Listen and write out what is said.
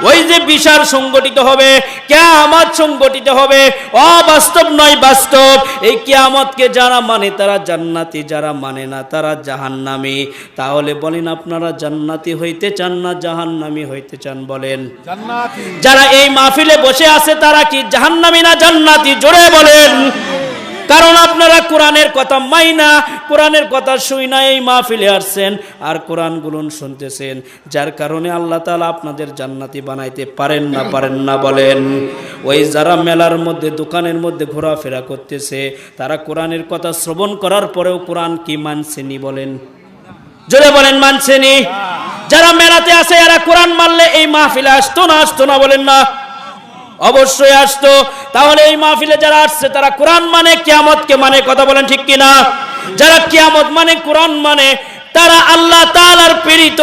ওই যে বিচার সংগঠিত হবে, কিয়ামত সংগঠিত হবে, অবাস্তব নয় বাস্তব। এই কিয়ামতকে যারা মানে তারা জান্নাতি, যারা মানে না তারা জাহান্নামী। তাহলে বলেন আপনারা জান্নাতি হইতে চান না জাহান্নামী হইতে চান? বলেন। জান্নাতি। যারা এই মাহফিলে বসে আছে তারা কি জাহান্নামী না জান্নাতি? জোরে বলেন। কারণ আপনারা কোরআনের কথা মাইনা, কোরআনের কথা শুই না এই মাহফিলে আসছেন আর কোরআনগুলো শুনতেছেন, যার কারণে আল্লাহ তাআলা আপনাদের জান্নাতি বানাইতে পারেন না বলেন। ওই যারা মেলার মধ্যে দোকানের মধ্যে ঘোরাফেরা করতেছে তারা কোরআনের কথা শ্রবণ করার পরেও কোরআন কি মানছেনি? বলেন। জোরে বলেন, মানছেনি? যারা মেলাতে আছে এরা কোরআন মানলে এই মাহফিলে আসতো না? বলেন না। অবশ্যই আসতো। তাহলে এই মাহফিলে যারা আসছে তারা কোরআন মানে, কিয়ামতকে মানে, কথা বলেন ঠিক কিনা? যারা কিয়ামত মানে, কোরআন মানে, তারা আল্লাহ তাআলার প্রেরিত